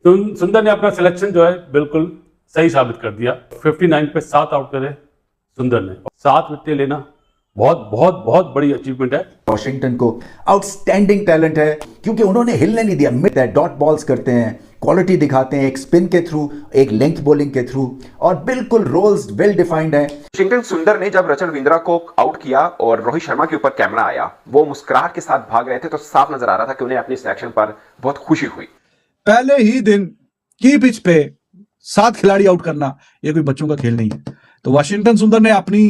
सुंदर ने अपना सिलेक्शन जो है बिल्कुल सही साबित कर दिया। 59 पे 7 आउट करे सुंदर ने, 7 विकेट लेना बहुत बहुत बहुत बड़ी अचीवमेंट है। वॉशिंगटन को आउटस्टैंडिंग टैलेंट है क्योंकि उन्होंने हिलने नहीं दिया। मिड डॉट बॉल्स करते हैं, क्वालिटी दिखाते हैं, एक स्पिन के थ्रू, एक लेंथ बॉलिंग के थ्रू, और बिल्कुल रोल्स वेल डिफाइंड है। वॉशिंगटन सुंदर ने जब रचल बिंद्रा को आउट किया और रोहित शर्मा के ऊपर कैमरा आया, वो मुस्कुराहट के साथ भाग रहे थे, तो साफ नजर आ रहा था कि उन्हें अपनी सिलेक्शन पर बहुत खुशी हुई। पहले ही दिन की पिच पे 7 खिलाड़ी आउट करना ये कोई बच्चों का खेल नहीं है। तो वाशिंगटन सुंदर ने अपनी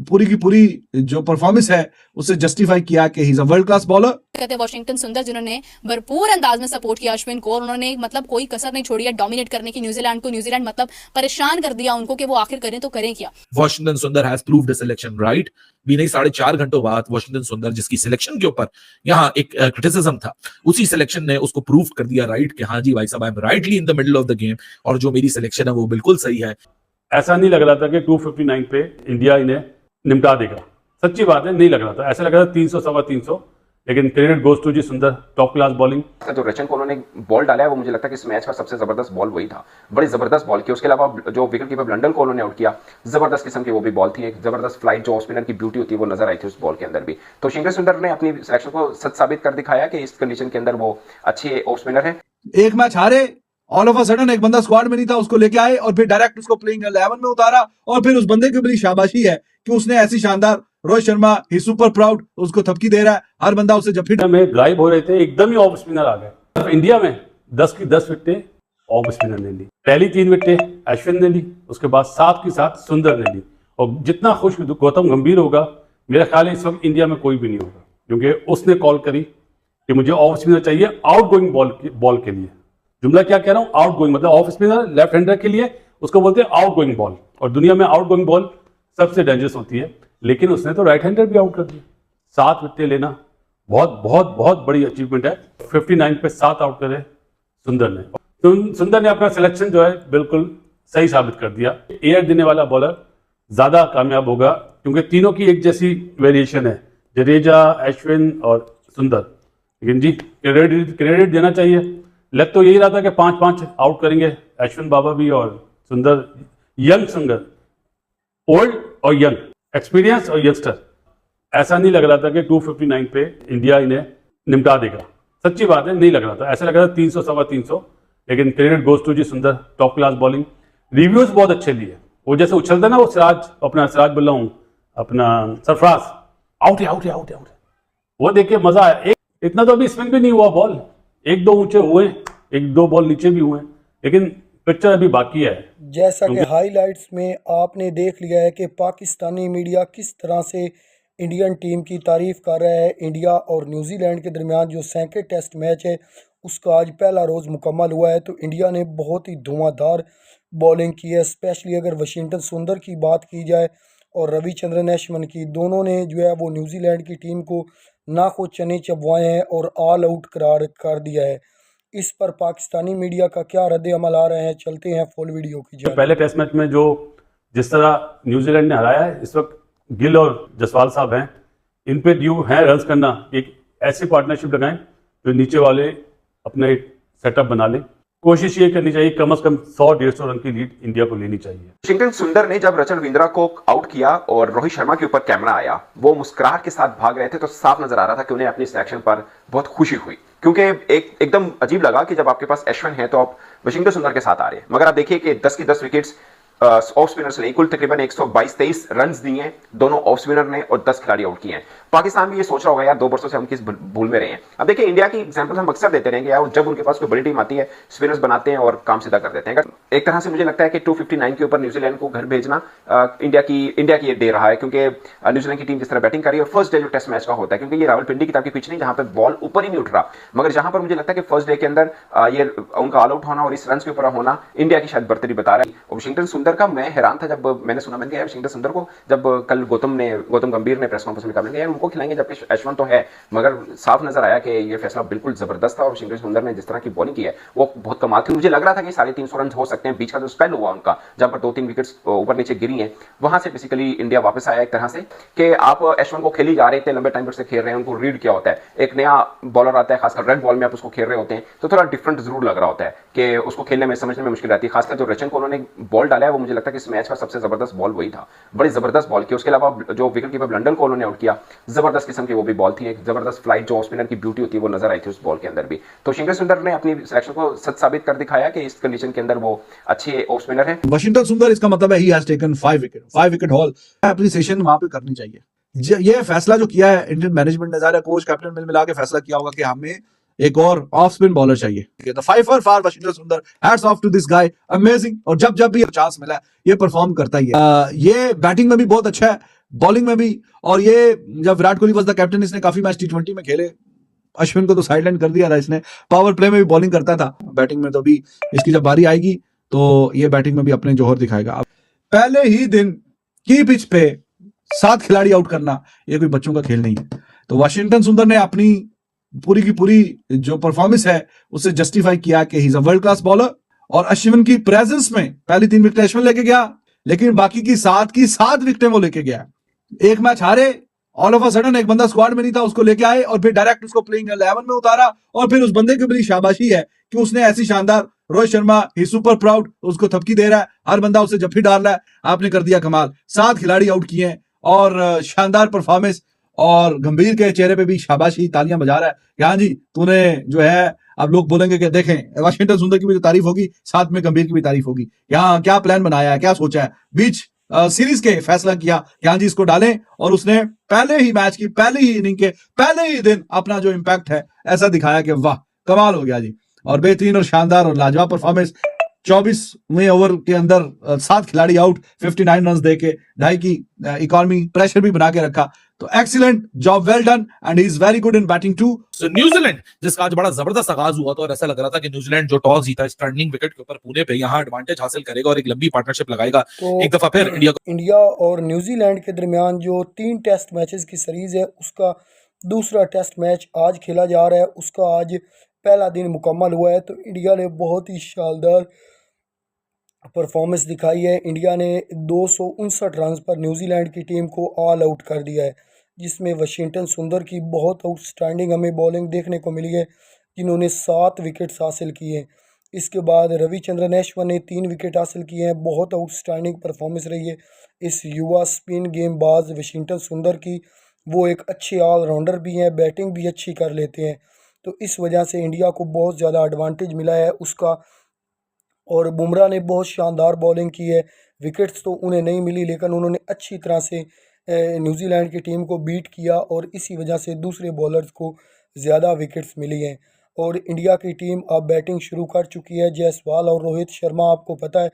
पूरी की पूरी जो परफॉर्मेंस है उसे जस्टिफाई किया कि he is a world class bowler. कहते हैं वॉशिंगटन सुंदर जिन्होंने भरपूर अंदाज में सपोर्ट किया अश्विन को, और उन्होंने मतलब कोई कसर नहीं छोड़ी है डोमिनेट करने की न्यूजीलैंड को। न्यूजीलैंड मतलब परेशान कर दिया उनको कि वो आखिर करें तो करें क्या। वॉशिंगटन सुंदर has proved the selection right. भी नहीं 4.5 घंटों बाद वॉशिंगटन सुंदर जिसकी सिलेक्शन के ऊपर यहाँ एक क्रिटिसिज्म था, उसी सिलेक्शन ने उसको प्रूव कर दिया राइट कि हाँ जी भाई साहब I am rightly in the middle of the game, और जो मेरी सिलेक्शन है वो बिल्कुल सही है। ऐसा नहीं लग रहा था कि 259 पे इंडिया इन्हें निपटा देगा, सच्ची बात है नहीं लग रहा था। ऐसा लग रहा था 300 सवा 300, लेकिन क्रेडिट गोज टू जी सुंदर, टॉप क्लास बॉलिंग। जो रचन को उन्होंने बॉल डाला है वो मुझे लगता है कि इस मैच का सबसे जबरदस्त बॉल वही था, बड़ी जबरदस्त बॉल की। उसके अलावा जो विकेट कीपर ब्लंडन को उन्होंने आउट किया, जबरदस्त किस्म की वो भी बॉल थी, एक जबरदस्त फ्लाइट जो ऑफ स्पिनर की ब्यूटी होती है वो नजर आई थी उस बॉल के अंदर भी। तो वॉशिंगटन सुंदर ने अपनी सिलेक्शन को सच साबित कर दिखाया कि इस कंडीशन के अंदर वो अच्छे ऑफ स्पिनर है। एक मैच हारे, ऑल ऑफ अ सडन एक बंदा स्क्वाड में नहीं था, उसको लेके आए और फिर डायरेक्ट उसको प्लेइंग 11 में उतारा, और फिर उस बंदे की बड़ी शाबाशी है कि उसने ऐसी शानदार, रोहित शर्मा ही सुपर प्राउड, उसको थपकी दे रहा है, हर बंदा उसे जब फिट में गायब हो रहे थे एकदम ही ऑफ स्पिनर आ गए। इंडिया में 10 की 10 विकेटें ऑफ स्पिनर ने ली, पहली 3 विकेटें अश्विन ने ली, उसके बाद 7 की 7 सुंदर ने ली। और जितना खुश गौतम गंभीर होगा, मेरा ख्याल है इस वक्त इंडिया में कोई भी नहीं होगा, क्योंकि उसने कॉल करी कि मुझे ऑफ स्पिनर चाहिए आउट गोइंग बॉल के लिए। जुमला क्या कह रहा हूं, आउट गोइंग मतलब ऑफ स्पिनर लेफ्ट हैंडर के लिए उसको बोलते हैं आउट गोइंग बॉल, और दुनिया में आउट गोइंग बॉल सबसे डेंजरस होती है, लेकिन उसने तो राइट हैंडर भी आउट कर दिया। 7 विकेटें लेना बहुत बहुत बहुत बड़ी अचीवमेंट है। 59 पे 7 आउट करे सुंदर ने, सुंदर ने अपना सिलेक्शन जो है बिल्कुल सही साबित कर दिया। एयर देने वाला बॉलर ज्यादा कामयाब होगा, क्योंकि तीनों की एक जैसी वेरिएशन है, जडेजा, अश्विन और सुंदर। लेकिन जी क्रेडिट देना चाहिए। लग तो यही रहा था कि 5-5 आउट करेंगे अश्विन बाबा भी और सुंदर, यंग सुंदर, ओल्ड और यंग, एक्सपीरियंस और यंगस्टर। ऐसा नहीं लग रहा था कि 259 पे इंडिया इन्हें निपटा देगा, सच्ची बात है नहीं लग रहा था। ऐसा लग रहा था 300 सवा 300, लेकिन क्रेडिट गोज टू जी सुंदर, टॉप क्लास बॉलिंग, रिव्यूज बहुत अच्छे लिए। वो जैसे उछलता ना वो सिराज बोल रहा हूँ, अपना सरफराज, आउट है आउट है आउट है आउट है, वो देख के मजा आया। इतना तो अभी स्पिन भी नहीं हुआ बॉल, 1-2 ऊंचे हुए, 1-2 बॉल नीचे भी हुए, लेकिन पिक्चर अभी बाकी है। जैसा कि हाइलाइट्स में आपने देख लिया है कि पाकिस्तानी मीडिया किस तरह से इंडियन टीम की तारीफ कर रहा है। इंडिया और न्यूजीलैंड के दरमियान जो सैकड़े टेस्ट मैच है उसका आज पहला रोज़ मुकम्मल हुआ है, तो इंडिया ने बहुत ही धुआंधार बॉलिंग की है। स्पेशली अगर वॉशिंगटन सुंदर की बात की जाए और रविचंद्रन अश्विन की, दोनों ने जो है वो न्यूजीलैंड की टीम को नाखो चने चबवाए हैं और ऑल आउट करार कर दिया है। इस पर पाकिस्तानी मीडिया का क्या रद्द अमल आ रहे हैं, चलते हैं फुल वीडियो की जाए। पहले टेस्ट मैच में जो जिस तरह न्यूजीलैंड ने हराया है, इस वक्त गिल और जसवाल साहब हैं, इन पे ड्यू है रन करना। एक ऐसी पार्टनरशिप लगाएं जो नीचे वाले अपना एक सेटअप बना लें। कोशिश ये करनी चाहिए कम से कम 100-150 रन की लीड इंडिया को लेनी चाहिए। वॉशिंगटन सुंदर ने जब रचल बिंद्रा को आउट किया और रोहित शर्मा के ऊपर कैमरा आया, वो मुस्कुराहट के साथ भाग रहे थे, तो साफ नजर आ रहा था कि उन्हें अपनी सिलेक्शन पर बहुत खुशी हुई। क्योंकि एकदम अजीब लगा कि जब आपके पास अश्विन है तो आप वॉशिंगटन सुंदर के साथ आ रहे हैं, मगर आप देखिए कि 10 की 10 विकेट्स ऑफ स्पिनर्स ने कुल तकरीबन 122-23 रन दिए हैं, दोनों ऑफ स्पिनर ने, और 10 खिलाड़ी आउट किए हैं। पाकिस्तान भी ये सोच रहा होगा यार 2 वर्षों से हम किस भूल में रहे हैं। अब देखिए इंडिया की एग्जांपल हम अक्सर देते रहेंगे यार, जब उनके पास कोई बड़ी टीम आती है स्पिनर्स बनाते हैं और काम सीधा कर देते हैं। एक तरह से मुझे लगता है कि 259 के ऊपर न्यूजीलैंड को घर भेजना इंडिया की ये दे रहा है, क्योंकि न्यूजीलैंड की टीम जिस तरह बैटिंग कर रही है, और फर्स्ट डे जो टेस्ट मैच का होता है, क्योंकि ये रावलपिंडी की पिच नहीं जहां पर बॉल ऊपर ही नहीं उठ रहा, मगर जहां पर मुझे लगता है कि फर्स्ट डे के अंदर ये उनका ऑल आउट होना और इस रन के ऊपर होना इंडिया की शायद बढ़तरी बता रहा है। वॉशिंगटन सुंदर सुंदर का मैं हैरान था जब मैंने सुना। मैंने कहा यार वशिंगटन सुंदर को जब कल गौतम गंभीर ने प्रेस कॉन्फ्रेंस में कहा, यार उनको खिलाएंगे जबकि अश्विन तो है, मगर साफ नजर आया कि ये फैसला बिल्कुल जबरदस्त था। और वशिंगटन सुंदर ने जिस तरह की बॉलिंग की है वो बहुत कमाल थी। मुझे लग रहा था कि 350 रन हो सकते हैं। बीच का जो स्पेल हुआ उनका, जहां पर 2-3 विकेट्स ऊपर नीचे गिरी हैं, वहां से बेसिकली इंडिया वापस आया एक तरह से कि आप अश्विन को खेली जा रहे थे, लंबे टाइम पर से खेल रहे हैं, उनको रीड क्या होता है, एक नया बॉलर आता है, खासकर रेड बॉल में आप उसको खेल रहे होते हैं तो थोड़ा डिफरेंट जरूर लग रहा होता है कि उसको खेलने में समझने में मुश्किल रहती है। खासकर जो रचन को उन्होंने बॉल डाला है वो मुझे लगता है कि इस मैच का सबसे जबरदस्त बॉल वही था, बड़ी जबरदस्त बॉल की। उसके अलावा जो विकेट कीपर लंडन को उन्होंने आउट किया, जबरदस्त किस्म की वो भी बॉल थी, एक जबरदस्त फ्लाइट जो स्पिनर की ब्यूटी होती है वो नजर आई थी उस बॉल के अंदर भी। तो वशिंगटन सुंदर ने अपनी सिलेक्शन को सच साबित कर दिखाया कि इस कंडीशन के अंदर वो अच्छे ऑफ स्पिनर है। वशिंगटन सुंदर, इसका मतलब है he has taken 5 wicket haul. Appreciation वहां पे करनी चाहिए। ये फैसला जो किया है इंडियन मैनेजमेंट ने, ज़ाहिर है कोच कैप्टन मिला के फैसला किया होगा कि हमें एक और ऑफ स्पिन बॉलर चाहिए। तो 5 for Washington Sundar, hats off to this guy, amazing. और जब भी चांस मिला है ये परफॉर्म करता ही है। ये बैटिंग में भी बहुत अच्छा है, बॉलिंग में भी। और ये जब Virat Kohli was the captain, इसने काफी मैच T20 में खेले। अश्विन को तो साइडलाइन कर दिया था इसने, पावर प्ले में भी बॉलिंग करता था, बैटिंग में तो भी इसकी जब बारी आएगी तो ये बैटिंग में भी अपने जोहर दिखाएगा। पहले ही दिन की पिच पे 7 खिलाड़ी आउट करना ये कोई बच्चों का खेल नहीं है। तो वशिंगटन सुंदर ने अपनी पूरी की पूरी जो परफॉर्मेंस है उससे जस्टिफाई किया कि he is a world class bowler. और अश्विन की प्रेजेंस में पहली 3 विकेट अश्विन लेके गया, लेकिन बाकी की 7 विकेटें वो लेके गया। एक मैच हारे, ऑल ऑफ अ सडन एक बंदा स्क्वाड में नहीं था, उसको लेके आए और फिर डायरेक्ट उसको प्लेइंग 11 में उतारा। और फिर उस बंदे की बड़ी शाबाशी है कि उसने ऐसी शानदार, रोहित शर्मा ही सुपर प्राउड, उसको थपकी दे रहा है, हर बंदा उसे जफ्फी डाल रहा है, आपने कर दिया कमाल। 7 खिलाड़ी आउट किए हैं और शानदार परफॉर्मेंस। और गंभीर के चेहरे पे भी शाबाशी, तालियां बजा रहा है कि हाँ जी तूने जो है, अब लोग बोलेंगे कि देखें वशिंगटन सुंदर की भी तो तारीफ होगी, साथ में गंभीर की भी तारीफ होगी। यहाँ क्या प्लान बनाया है, क्या सोचा है, बीच सीरीज के फैसला किया कि हाँ जी इसको डालें। और उसने पहले ही मैच की पहली ही इनिंग के पहले ही दिन अपना जो इम्पैक्ट है ऐसा दिखाया कि वाह कमाल हो गया जी। और बेहतरीन और शानदार और लाजवाब परफॉर्मेंस। 24वें ओवर के अंदर 7 खिलाड़ी आउट, 59 रन देके 2.5 की इकॉनमी, प्रेशर भी बना के रखा। तो excellent job, well done, and he is very good in batting too. So, New Zealand जिसका आज बड़ा जबरदस्त आगाज हुआ था और ऐसा लग रहा था कि न्यूजीलैंड जो टॉस जीता इस टर्निंग विकेट के ऊपर पुणे पे यहाँ एडवांटेज हासिल करेगा और एक लंबी पार्टनरशिप लगाएगा। तो एक दफा फिर इंडिया और न्यूजीलैंड के दरमियान जो 3 टेस्ट मैचेस की सीरीज है उसका दूसरा टेस्ट मैच आज खेला जा रहा है। उसका आज पहला दिन मुकम्मल हुआ है। तो इंडिया ने बहुत ही शानदार परफॉर्मेंस दिखाई है। इंडिया ने 259 रन पर न्यूजीलैंड की टीम को ऑल आउट कर दिया है, जिसमें वशिंगटन सुंदर की बहुत आउटस्टैंडिंग हमें बॉलिंग देखने को मिली है, जिन्होंने 7 विकेट्स हासिल किए हैं। इसके बाद रविचंद्रन अश्विन ने 3 विकेट हासिल किए हैं। बहुत आउटस्टैंडिंग परफॉर्मेंस रही है इस युवा स्पिन गेंदबाज वशिंगटन सुंदर की। वो एक अच्छे ऑलराउंडर भी हैं, बैटिंग भी अच्छी कर लेते हैं। तो इस वजह से इंडिया को बहुत ज़्यादा एडवांटेज मिला है उसका। और बुमराह ने बहुत शानदार बॉलिंग की है। विकेट्स तो उन्हें नहीं मिली, लेकिन उन्होंने अच्छी तरह से न्यूजीलैंड की टीम को बीट किया और इसी वजह से दूसरे बॉलर्स को ज़्यादा विकेट्स मिली हैं। और इंडिया की टीम अब बैटिंग शुरू कर चुकी है। जायसवाल और रोहित शर्मा आपको पता है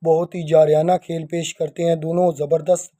बहुत ही जारियाना खेल पेश करते हैं, दोनों ज़बरदस्त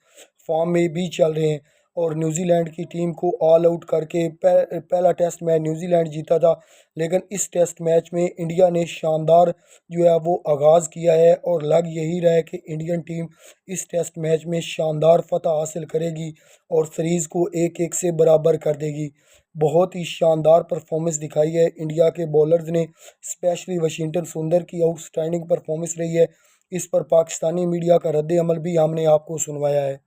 फॉर्म में भी चल रहे हैं। और न्यूजीलैंड की टीम को ऑल आउट करके पहला टेस्ट मैच न्यूजीलैंड जीता था, लेकिन इस टेस्ट मैच में इंडिया ने शानदार जो है वो आगाज़ किया है। और लग यही रहा है कि इंडियन टीम इस टेस्ट मैच में शानदार फतह हासिल करेगी और सीरीज़ को 1-1 से बराबर कर देगी। बहुत ही शानदार परफॉर्मेंस दिखाई है इंडिया के बॉलर्स ने, स्पेशली वशिंगटन सुंदर की आउटस्टैंडिंग परफॉर्मेंस रही है। इस पर पाकिस्तानी मीडिया का रद्द अमल भी हमने आपको सुनवाया है।